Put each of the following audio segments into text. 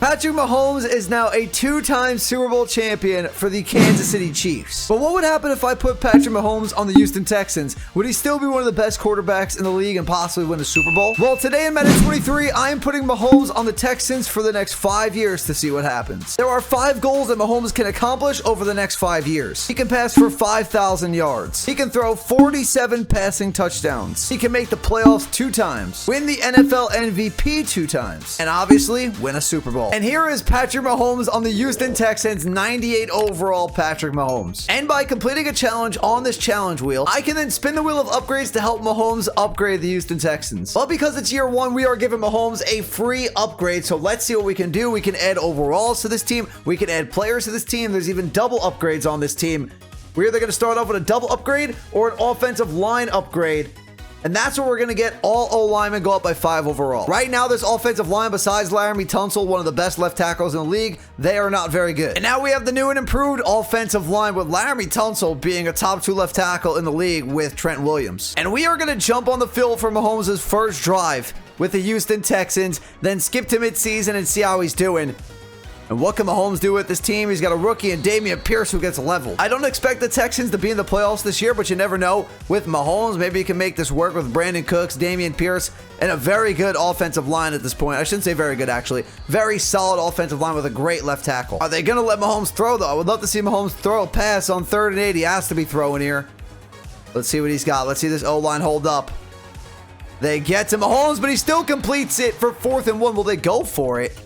Patrick Mahomes is now a two-time Super Bowl champion for the Kansas City Chiefs. But what would happen if I put Patrick Mahomes on the Houston Texans? Would he still be one of the best quarterbacks in the league and possibly win the Super Bowl? Well, today in Madden 23, I am putting Mahomes on the Texans for the next 5 years to see what happens. There are 5 goals that Mahomes can accomplish over the next 5 years. He can pass for 5,000 yards. He can throw 47 passing touchdowns. He can make the playoffs 2 times, win the NFL MVP 2 times, and obviously win a Super Bowl. And here is Patrick Mahomes on the Houston Texans, 98 overall Patrick Mahomes. And by completing a challenge on this challenge wheel, I can then spin the wheel of upgrades to help Mahomes upgrade the Houston Texans. But because it's year 1, we are giving Mahomes a free upgrade. So let's see what we can do. We can add overalls to this team. We can add players to this team. There's even double upgrades on this team. We're either going to start off with a double upgrade or an offensive line upgrade. And that's where we're going to get all O-linemen go up by 5 overall. Right now, this offensive line, besides Laramie Tunsil, one of the best left tackles in the league, they are not very good. And now we have the new and improved offensive line with Laramie Tunsil being a top 2 left tackle in the league with Trent Williams. And we are going to jump on the field for Mahomes' first drive with the Houston Texans, then skip to midseason and see how he's doing. And what can Mahomes do with this team? He's got a rookie in Dameon Pierce who gets leveled. I don't expect the Texans to be in the playoffs this year, but you never know. With Mahomes, maybe he can make this work with Brandon Cooks, Dameon Pierce, and a very good offensive line at this point. I shouldn't say very good, actually. Very solid offensive line with a great left tackle. Are they going to let Mahomes throw, though? I would love to see Mahomes throw a pass on 3rd and 8. He has to be throwing here. Let's see what he's got. Let's see this O-line hold up. They get to Mahomes, but he still completes it for 4th and 1. Will they go for it?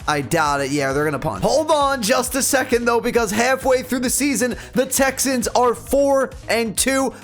I doubt it. Yeah, they're going to punt. Hold on just a second, though, because halfway through the season, the Texans are 4-2.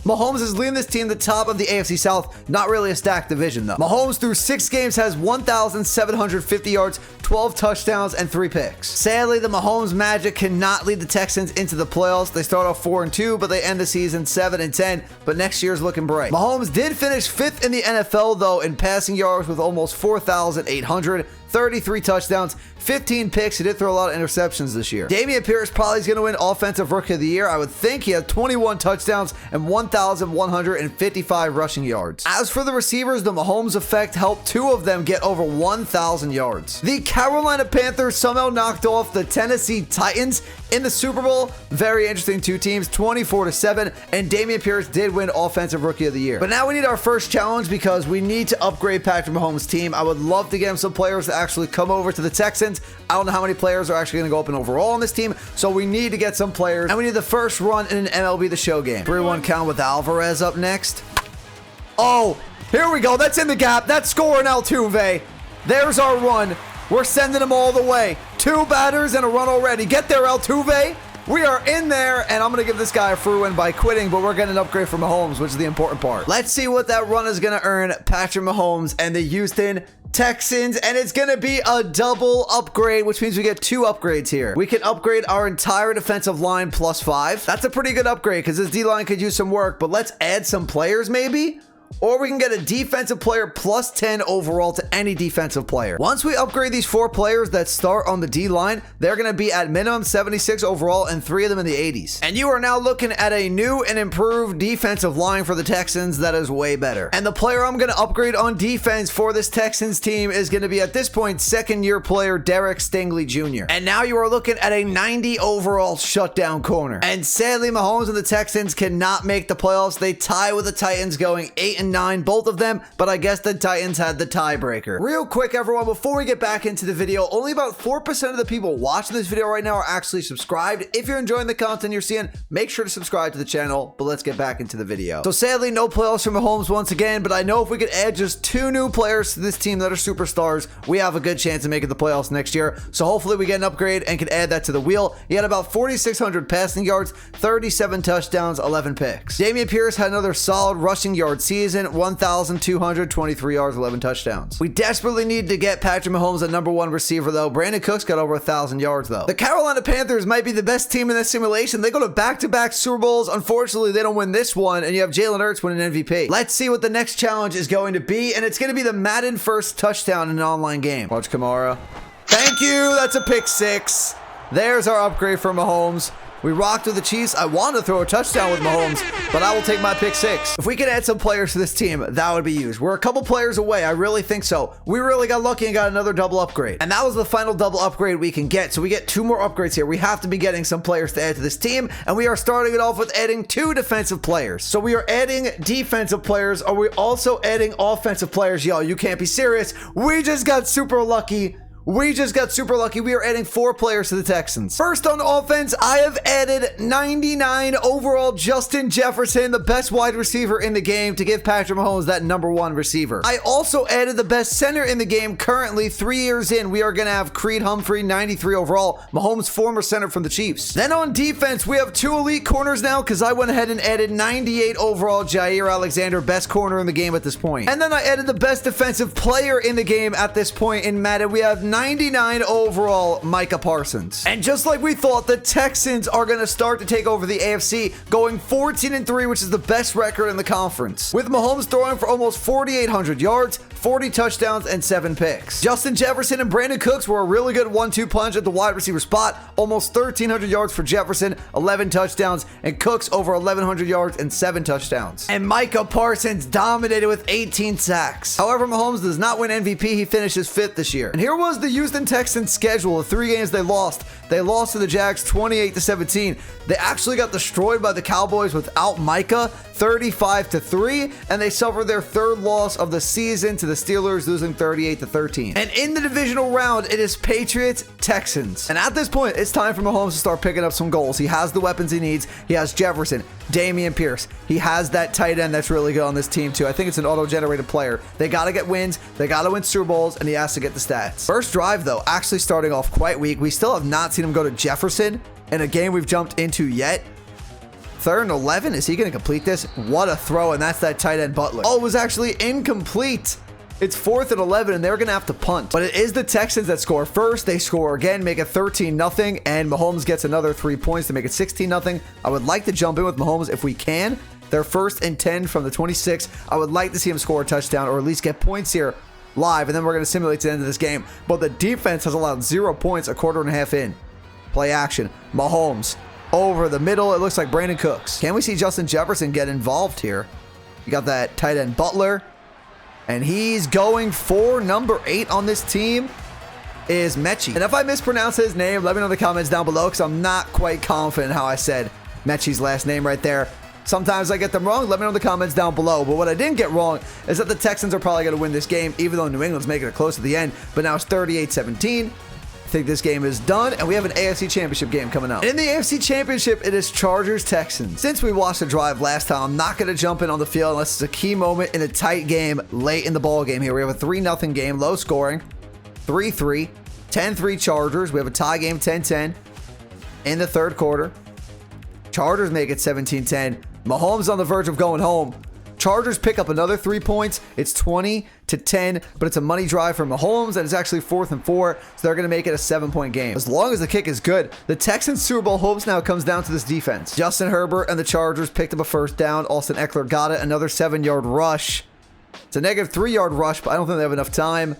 Mahomes is leading this team to the top of the AFC South. Not really a stacked division, though. Mahomes, through 6 games, has 1,750 yards, 12 touchdowns, and 3 picks. Sadly, the Mahomes magic cannot lead the Texans into the playoffs. They start off 4-2, but they end the season 7-10. But next year's looking bright. Mahomes did finish 5th in the NFL, though, in passing yards with almost 4,800. 33 touchdowns, 15 picks. He did throw a lot of interceptions this year. Dameon Pierce probably is going to win Offensive Rookie of the Year. I would think he had 21 touchdowns and 1,155 rushing yards. As for the receivers, the Mahomes effect helped 2 of them get over 1,000 yards. The Carolina Panthers somehow knocked off the Tennessee Titans in the Super Bowl. Very interesting 2 teams, 24-7, and Dameon Pierce did win Offensive Rookie of the Year. But now we need our first challenge because we need to upgrade Patrick Mahomes' team. I would love to get him some players to actually come over to the Texans. I don't know how many players are actually going to go up in overall on this team, so we need to get some players, and we need the first run in an MLB The Show game. 3-1 count with Alvarez up next. Oh, here we go. That's in the gap. That's scoring Altuve. There's our run. We're sending them all the way. 2 batters and a run already. Get there, Altuve. We are in there, and I'm going to give this guy a free win by quitting, but we're getting an upgrade from Mahomes, which is the important part. Let's see what that run is going to earn Patrick Mahomes and the Houston Texans, and it's going to be a double upgrade, which means we get 2 upgrades here. We can upgrade our entire defensive line plus 5. That's a pretty good upgrade because this D-line could use some work, but let's add some players maybe? Or we can get a defensive player plus 10 overall to any defensive player. Once we upgrade these 4 players that start on the D-line, they're going to be at minimum 76 overall and 3 of them in the 80s. And you are now looking at a new and improved defensive line for the Texans that is way better. And the player I'm going to upgrade on defense for this Texans team is going to be, at this point, 2nd-year player Derek Stingley Jr. And now you are looking at a 90 overall shutdown corner. And sadly, Mahomes and the Texans cannot make the playoffs. They tie with the Titans going 8-9, both of them, but I guess the Titans had the tiebreaker. Real quick, everyone, before we get back into the video, only about 4% of the people watching this video right now are actually subscribed. If you're enjoying the content you're seeing, make sure to subscribe to the channel, but let's get back into the video. So sadly, no playoffs for Mahomes once again, but I know if we could add just 2 new players to this team that are superstars, we have a good chance of making the playoffs next year. So hopefully we get an upgrade and can add that to the wheel. He had about 4,600 passing yards, 37 touchdowns, 11 picks. Dameon Pierce had another solid rushing yard season, 1,223 yards, 11 touchdowns. We desperately need to get Patrick Mahomes a #1 receiver, though. Brandon Cooks got over 1,000 yards, though. The Carolina Panthers might be the best team in this simulation. They go to back-to-back Super Bowls. Unfortunately, they don't win this one, and you have Jalen Hurts win an MVP. Let's see what the next challenge is going to be, and it's going to be the Madden first touchdown in an online game. Watch Kamara. Thank you. That's a pick 6. There's our upgrade for Mahomes. We rocked with the Chiefs. I want to throw a touchdown with Mahomes, but I will take my pick 6. If we can add some players to this team, that would be huge. We're a couple players away. I really think so. We really got lucky and got another double upgrade. And that was the final double upgrade we can get. So we get 2 more upgrades here. We have to be getting some players to add to this team. And we are starting it off with adding 2 defensive players. So we are adding defensive players. Are we also adding offensive players? Yo, you can't be serious. We just got super lucky. We are adding 4 players to the Texans. First on offense, I have added 99 overall Justin Jefferson, the best wide receiver in the game, to give Patrick Mahomes that #1 receiver. I also added the best center in the game. Currently, 3 years in, we are going to have Creed Humphrey, 93 overall, Mahomes' former center from the Chiefs. Then on defense, we have 2 elite corners now because I went ahead and added 98 overall Jair Alexander, best corner in the game at this point. And then I added the best defensive player in the game at this point in Madden. We have 99 overall Micah Parsons. And just like we thought, the Texans are going to start to take over the AFC, going 14-3, which is the best record in the conference, with Mahomes throwing for almost 4,800 yards, 40 touchdowns, and 7 picks. Justin Jefferson and Brandon Cooks were a really good 1-2 punch at the wide receiver spot. Almost 1,300 yards for Jefferson, 11 touchdowns, and Cooks over 1,100 yards and 7 touchdowns. And Micah Parsons dominated with 18 sacks. However, Mahomes does not win MVP. He finishes 5th this year. And here was the Houston Texans schedule. The 3 games they lost. They lost to the Jags 28-17. They actually got destroyed by the Cowboys without Micah, 35-3, and they suffered their 3rd loss of the season to the Steelers, losing 38-13. And in the divisional round, it is Patriots, Texans. And at this point, it's time for Mahomes to start picking up some goals. He has the weapons he needs. He has Jefferson, Dameon Pierce. He has that tight end that's really good on this team too. I think it's an auto-generated player. They got to get wins. They got to win Super Bowls, and he has to get the stats. First drive, though, actually starting off quite weak. We still have not seen him go to Jefferson in a game we've jumped into yet. 3rd and 11. Is he going to complete this? What a throw, and that's that tight end Butler. Oh, it was actually incomplete. It's 4th and 11, and they're going to have to punt. But it is the Texans that score first. They score again, make it 13-0, and Mahomes gets another 3 points to make it 16-0. I would like to jump in with Mahomes if we can. They're 1st and 10 from the 26. I would like to see him score a touchdown or at least get points here live, and then we're going to simulate to the end of this game. But the defense has allowed 0 points a quarter and a half in. Play action. Mahomes over the middle. It looks like Brandon Cooks. Can we see Justin Jefferson get involved here? You got that tight end Butler. And he's going for number 8 on this team is Mechie. And if I mispronounce his name, let me know in the comments down below because I'm not quite confident how I said Mechie's last name right there. Sometimes I get them wrong. Let me know in the comments down below. But what I didn't get wrong is that the Texans are probably going to win this game, even though New England's making it close to the end. But now it's 38-17. I think this game is done, and we have an AFC Championship game coming up. In the AFC Championship, it is Chargers-Texans. Since we watched the drive last time, I'm not going to jump in on the field unless it's a key moment in a tight game late in the ball game here. We have a 3-0 game, low scoring, 3-3, 10-3 Chargers. We have a tie game, 10-10 in the 3rd quarter. Chargers make it 17-10. Mahomes on the verge of going home. Chargers pick up another 3 points. It's 20-10, but it's a money drive for Mahomes, and it's actually 4th and 4, so they're going to make it a 7-point game. As long as the kick is good, the Texans' Super Bowl hopes now comes down to this defense. Justin Herbert and the Chargers picked up a 1st down. Austin Eckler got it. Another 7-yard rush. It's a negative 3-yard rush, but I don't think they have enough time.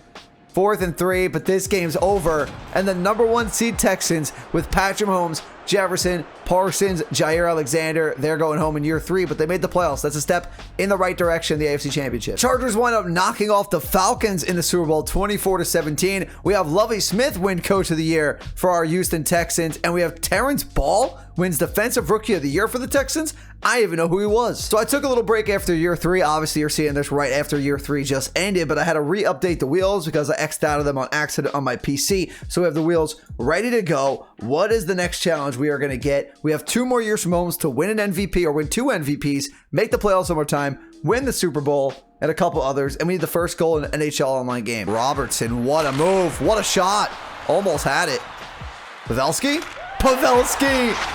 4th and 3, but this game's over. And the #1 seed Texans with Patrick Mahomes, Jefferson, Parsons, Jair Alexander, they're going home in year 3, but they made the playoffs. That's a step in the right direction, the AFC Championship. Chargers wind up knocking off the Falcons in the Super Bowl 24-17. We have Lovie Smith win Coach of the Year for our Houston Texans, and we have Terrence Ball wins Defensive Rookie of the Year for the Texans. I didn't even know who he was. So I took a little break after year 3. Obviously, you're seeing this right after year 3 just ended, but I had to re-update the wheels because I X'd out of them on accident on my PC. So we have the wheels ready to go. What is the next challenge we are going to get? We have 2 more years from Mahomes to win an MVP or win 2 MVPs, make the playoffs one more time, win the Super Bowl, and a couple others, and we need the first goal in an NHL online game. Robertson, what a move. What a shot. Almost had it. Pavelski,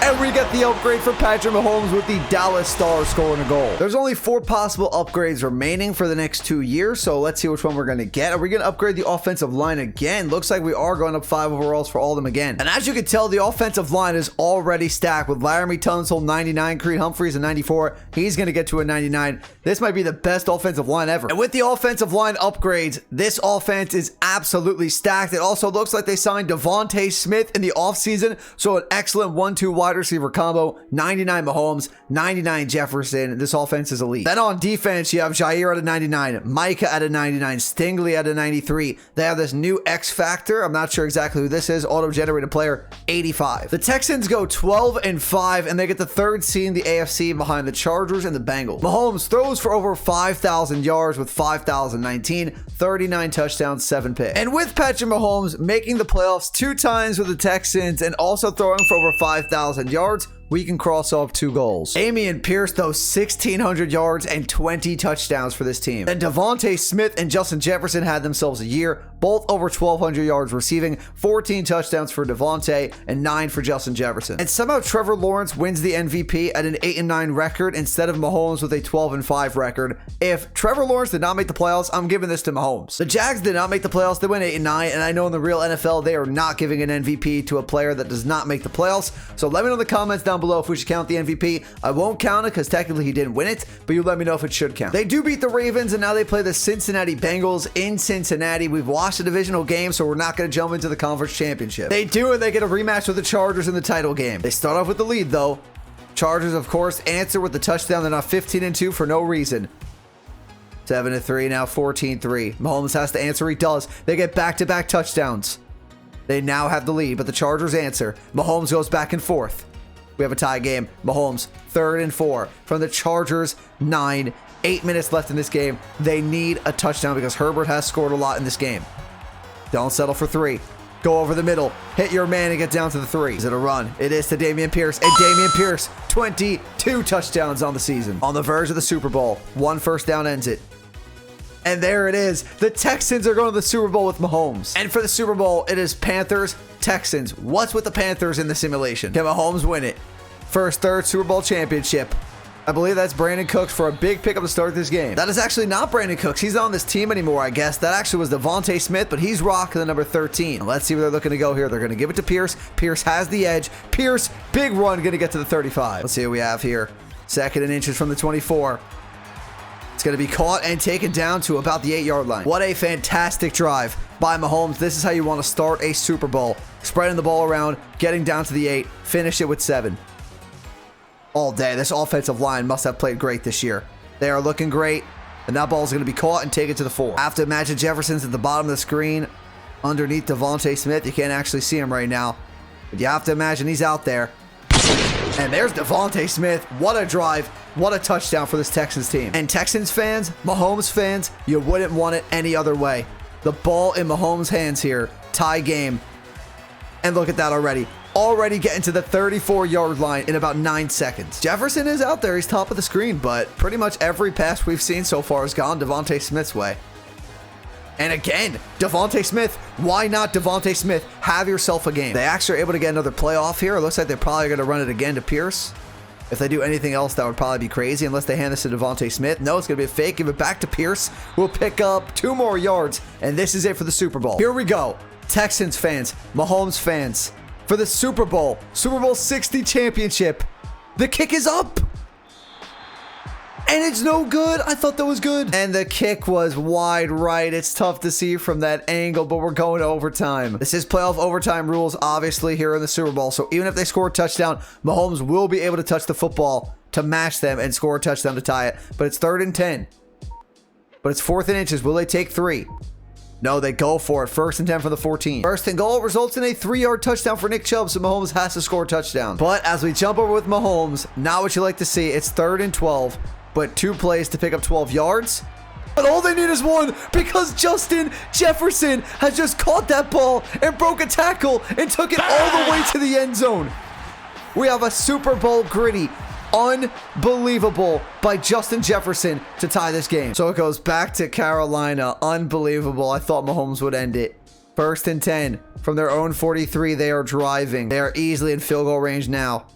and we get the upgrade for Patrick Mahomes with the Dallas Stars scoring a goal. There's only 4 possible upgrades remaining for the next 2 years, so let's see which one we're going to get. Are we going to upgrade the offensive line again? Looks like we are going up 5 overalls for all of them again. And as you can tell, the offensive line is already stacked with Laramie Tunsil 99, Creed Humphreys a 94. He's going to get to a 99. This might be the best offensive line ever. And with the offensive line upgrades, this offense is absolutely stacked. It also looks like they signed Devontae Smith in the offseason, so Also, an excellent 1-2 wide receiver combo. 99 Mahomes, 99 Jefferson. This offense is elite. Then on defense, you have Jair at a 99, Micah at a 99, Stingley at a 93. They have this new X Factor. I'm not sure exactly who this is. Auto-generated player, 85. The Texans go 12-5, and they get the third seed in the AFC behind the Chargers and the Bengals. Mahomes throws for over 5,000 yards with 5,019, 39 touchdowns, 7 picks. And with Patrick Mahomes making the playoffs 2 times with the Texans and also throwing for over 5,000 yards, we can cross off 2 goals. Dameon Pierce throws 1,600 yards and 20 touchdowns for this team. And Devontae Smith and Justin Jefferson had themselves a year, both over 1,200 yards receiving, 14 touchdowns for Devontae and 9 for Justin Jefferson. And somehow Trevor Lawrence wins the MVP at an 8-9 record instead of Mahomes with a 12-5 record. If Trevor Lawrence did not make the playoffs, I'm giving this to Mahomes. The Jags did not make the playoffs. They went 8-9, and I know in the real NFL, they are not giving an MVP to a player that does not make the playoffs. So let me know in the comments down below if we should count the MVP. I won't count it because technically he didn't win it, but you let me know if it should count. They do beat the Ravens, and now they play the Cincinnati Bengals in Cincinnati. We've watched a divisional game, so we're not going to jump into the conference championship. They do, and they get a rematch with the Chargers in the title game. They start off with the lead, though. Chargers, of course, answer with the touchdown. They're now 15-2 for no reason. 7-3, now 14-3. Mahomes has to answer. He does. They get back-to-back touchdowns. They now have the lead, but the Chargers answer. Mahomes goes back and forth. We have a tie game. Mahomes, 3rd and 4 from the Chargers, 9. 8 minutes left in this game. They need a touchdown because Herbert has scored a lot in this game. Don't settle for 3. Go over the middle. Hit your man and get down to the 3. Is it a run? It is to Dameon Pierce. And Dameon Pierce, 22 touchdowns on the season. On the verge of the Super Bowl. 1 first down ends it. And there it is. The Texans are going to the Super Bowl with Mahomes. And for the Super Bowl, it is Panthers, Texans. What's with the Panthers in the simulation? Can Mahomes win it? First, 3rd Super Bowl championship. I believe that's Brandon Cooks for a big pickup to start this game. That is actually not Brandon Cooks. He's not on this team anymore, I guess. That actually was Devontae Smith, but he's rocking the number 13. Let's see where they're looking to go here. They're going to give it to Pierce. Pierce has the edge. Pierce, big run, going to get to the 35. Let's see what we have here. 2nd and inches from the 24. It's going to be caught and taken down to about the 8-yard line. What a fantastic drive by Mahomes. This is how you want to start a Super Bowl. Spreading the ball around, getting down to the 8, finish it with 7. All day. This offensive line must have played great this year. They are looking great, and that ball is going to be caught and taken to the 4. I have to imagine Jefferson's at the bottom of the screen underneath Devontae Smith. You can't actually see him right now, but you have to imagine he's out there. And there's Devontae Smith. What a drive. What a touchdown for this Texans team. And Texans fans, Mahomes fans, you wouldn't want it any other way. The ball in Mahomes' hands here. Tie game. And look at that already. Already getting to the 34-yard line in about 9 seconds. Jefferson is out there. He's top of the screen, but pretty much every pass we've seen so far has gone Devontae Smith's way. And again, Devontae Smith. Why not Devontae Smith? Have yourself a game. They actually are able to get another playoff here. It looks like they're probably going to run it again to Pierce. If they do anything else, that would probably be crazy unless they hand this to Devontae Smith. No, it's going to be a fake. Give it back to Pierce. We'll pick up 2 more yards, and this is it for the Super Bowl. Here we go. Texans fans, Mahomes fans, for the Super Bowl 60 championship. The kick is up. And it's no good. I thought that was good. And the kick was wide right. It's tough to see from that angle, but we're going to overtime. This is playoff overtime rules, obviously, here in the Super Bowl. So even if they score a touchdown, Mahomes will be able to touch the football to match them and score a touchdown to tie it. But it's 3rd and 10. But it's 4th and inches. Will they take 3? No, they go for it. 1st and 10 for the 14. 1st and goal results in a 3-yard touchdown for Nick Chubb, so Mahomes has to score a touchdown. But as we jump over with Mahomes, not what you like to see. It's 3rd and 12. But 2 plays to pick up 12 yards. But all they need is 1 because Justin Jefferson has just caught that ball and broke a tackle and took it all the way to the end zone. We have a Super Bowl gritty, unbelievable by Justin Jefferson to tie this game. So it goes back to Carolina. Unbelievable. I thought Mahomes would end it. 1st and 10 from their own 43. They are driving. They are easily in field goal range now.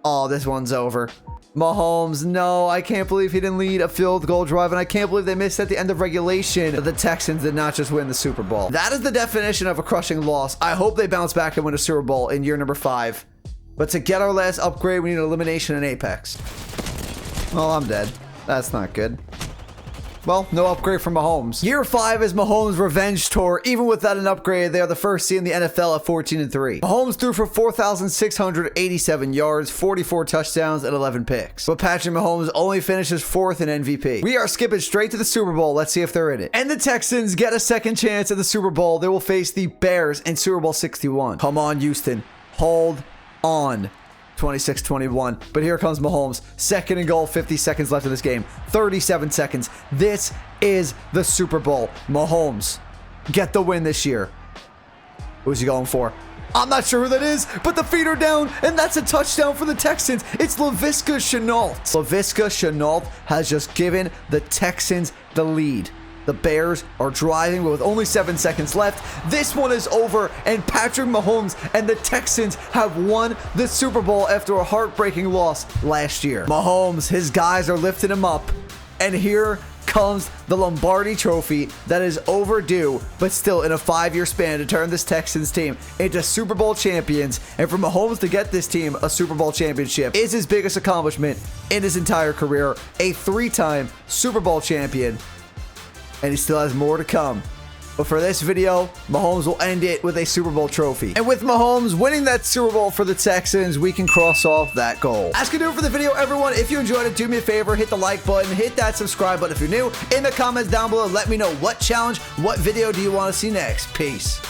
Oh, this one's over. Mahomes, no, I can't believe he didn't lead a field goal drive, and I can't believe they missed at the end of regulation. The Texans did not just win the Super Bowl. That is the definition of a crushing loss. I hope they bounce back and win a Super Bowl in year number 5. But to get our last upgrade, we need elimination and Apex. Oh, I'm dead. That's not good. well, no upgrade from Mahomes. Year 5 is Mahomes' revenge tour. Even without an upgrade, they are the first seed in the NFL at 14-3. Mahomes threw for 4,687 yards, 44 touchdowns, and 11 picks. But Patrick Mahomes only finishes 4th in MVP. We are skipping straight to the Super Bowl. Let's see if they're in it. And the Texans get a second chance at the Super Bowl. They will face the Bears in Super Bowl 61. Come on, Houston. Hold on. 26-21. But here comes Mahomes. 2nd and goal, 50 seconds left in this game. 37 seconds. This is the Super Bowl. Mahomes, get the win this year. Who's he going for? I'm not sure who that is, but the feet are down, and that's a touchdown for the Texans. It's Laviska Shenault. Laviska Shenault has just given the Texans the lead. The Bears are driving with only 7 seconds left. This one is over, and Patrick Mahomes and the Texans have won the Super Bowl after a heartbreaking loss last year. Mahomes, his guys are lifting him up, and here comes the Lombardi Trophy that is overdue, but still in a 5-year span to turn this Texans team into Super Bowl champions. And for Mahomes to get this team a Super Bowl championship is his biggest accomplishment in his entire career. A 3-time Super Bowl champion. And he still has more to come. But for this video, Mahomes will end it with a Super Bowl trophy. And with Mahomes winning that Super Bowl for the Texans, we can cross off that goal. That's gonna do it for the video, everyone. If you enjoyed it, do me a favor, hit the like button, hit that subscribe button if you're new. In the comments down below, let me know what challenge, what video do you want to see next. Peace.